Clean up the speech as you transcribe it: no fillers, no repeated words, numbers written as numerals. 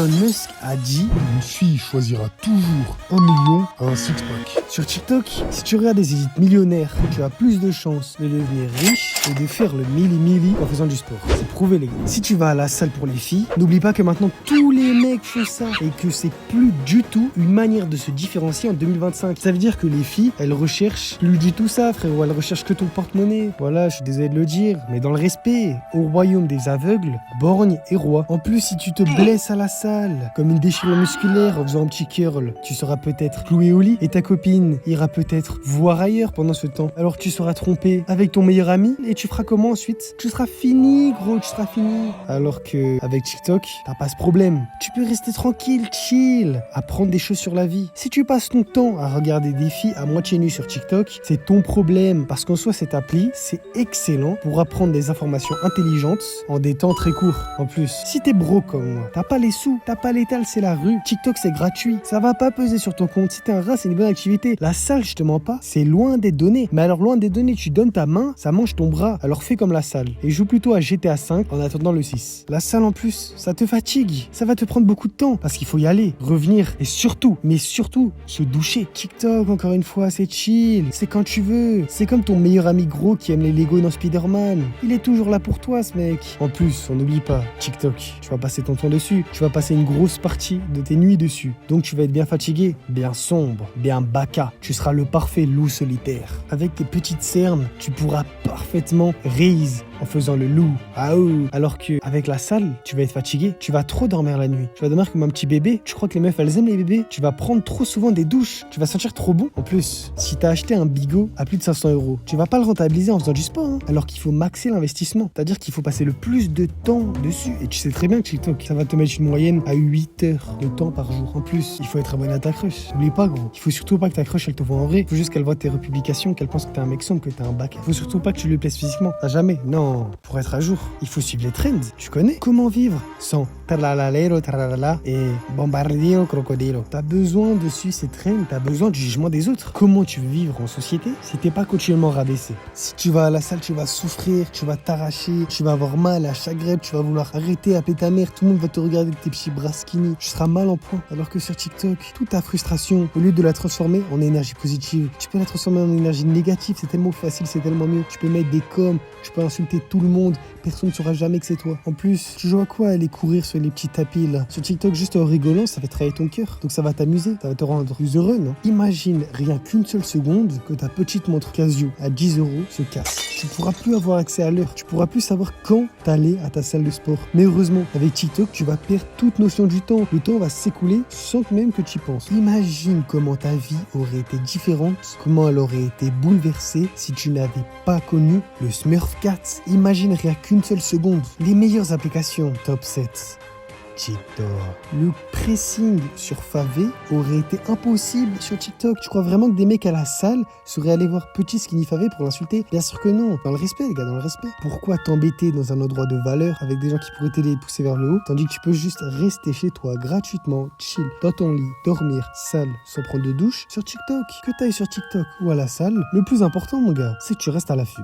Elon Musk a dit une fille choisira toujours 1 million à un six-pack. sur TikTok, si tu regardes des élites millionnaires, tu as plus de chances de devenir riche et de faire le mili en faisant du sport. C'est prouvé les gars. Si tu vas à la salle pour les filles, n'oublie pas que maintenant tous les mecs font ça et que c'est plus du tout une manière de se différencier en 2025. Ça veut dire que les filles, elles recherchent plus du tout ça frérot, elles recherchent que ton porte-monnaie. Voilà, je suis désolé de le dire, mais dans le respect, au royaume des aveugles, borgne et roi. En plus, si tu te blesses à la salle, comme une déchirure musculaire en faisant un petit curl, tu seras peut-être cloué au lit et ta copine ira peut-être voir ailleurs pendant ce temps. Alors tu seras trompé avec ton meilleur ami et tu feras comment ensuite? Tu seras fini gros, tu seras fini. Alors que avec TikTok, t'as pas ce problème. Tu peux rester tranquille, chill, apprendre des choses sur la vie. Si tu passes ton temps à regarder des filles à moitié nues sur TikTok, c'est ton problème. Parce qu'en soi, cette appli, c'est excellent pour apprendre des informations intelligentes en des temps très courts. En plus, si t'es broke comme moi, t'as pas les sous, t'as pas l'étal, c'est la rue. TikTok, c'est gratuit. Ça va pas peser sur ton compte. Si t'es un rat, c'est une bonne activité. La salle, je te mens pas, c'est loin des données. Mais alors, loin des données, tu donnes ta main, ça mange ton bras. Alors fais comme la salle et joue plutôt à GTA 5 en attendant le 6. La salle en plus, ça te fatigue. Ça va te prendre beaucoup de temps parce qu'il faut y aller, revenir et surtout, mais surtout, se doucher. TikTok, encore une fois, c'est chill. C'est quand tu veux. C'est comme ton meilleur ami gros qui aime les Lego dans Spider-Man. Il est toujours là pour toi, ce mec. En plus, on n'oublie pas, TikTok, tu vas passer ton temps dessus. Tu vas passer une grosse partie de tes nuits dessus. Donc tu vas être bien fatigué, bien sombre, bien baka. Tu seras le parfait loup solitaire. Avec tes petites cernes, tu pourras parfaitement raise en faisant le loup. Ah ouh. Alors que avec la salle, tu vas être fatigué. Tu vas trop dormir la nuit. Tu vas dormir comme un petit bébé. Tu crois que les meufs elles aiment les bébés? Tu vas prendre trop souvent des douches. Tu vas sentir trop bon. En plus, si t'as acheté un bigot à plus de 500 €, tu vas pas le rentabiliser en faisant du sport. Hein. Alors qu'il faut maxer l'investissement. C'est-à-dire qu'il faut passer le plus de temps dessus. Et tu sais très bien que TikTok, ça va te mettre une moyenne à 8 heures de temps par jour. En plus, il faut être abonné à ta crush. N'oublie pas gros. Il faut surtout pas que ta crush elle te voit en vrai. Il faut juste qu'elle voit tes republications, qu'elle pense que t'es un mec sombre, que t'es un bac. Il faut surtout pas que tu lui plaises physiquement. À jamais. Non. Pour être à jour, il faut suivre les trends. Tu connais comment vivre sans talalalero tralala et bombardeo crocodilo. T'as besoin de suivre ces trends, t'as besoin du jugement des autres. Comment tu veux vivre en société si t'es pas continuellement rabaissé? Si tu vas à la salle, tu vas souffrir, tu vas t'arracher, tu vas avoir mal à chaque rep, tu vas vouloir arrêter, appeler ta mère, tout le monde va te regarder avec tes petits bras skinny, tu seras mal en point. Alors que sur TikTok, toute ta frustration, au lieu de la transformer en énergie positive, tu peux la transformer en énergie négative. C'est tellement facile, c'est tellement mieux. Tu peux mettre des coms, tu peux insulter tout le monde, personne ne saura jamais que c'est toi. En plus, tu joues à quoi? Aller courir sur les petits tapis là. Sur TikTok, juste en rigolant, ça fait travailler ton cœur. Donc ça va t'amuser, ça va te rendre plus heureux, non? Imagine rien qu'une seule seconde que ta petite montre Casio à 10 € se casse. Tu pourras plus avoir accès à l'heure. Tu pourras plus savoir quand t'aller à ta salle de sport. Mais heureusement, avec TikTok, tu vas perdre toute notion du temps. Le temps va s'écouler sans même que tu y penses. Imagine comment ta vie aurait été différente, comment elle aurait été bouleversée si tu n'avais pas connu le Smurf Cat. Imagine rien qu'une seule seconde. Les meilleures applications, top 7. TikTok. Le pressing sur Favé aurait été impossible sur TikTok. Tu crois vraiment que des mecs à la salle seraient allés voir petit skinny Favé pour l'insulter? Bien sûr que non. Dans le respect, les gars, dans le respect. Pourquoi t'embêter dans un endroit de valeur avec des gens qui pourraient t'aider et pousser vers le haut, tandis que tu peux juste rester chez toi gratuitement, chill, dans ton lit, dormir, sale, sans prendre de douche, sur TikTok? Que t'ailles sur TikTok ou à la salle, le plus important, mon gars, c'est que tu restes à l'affût.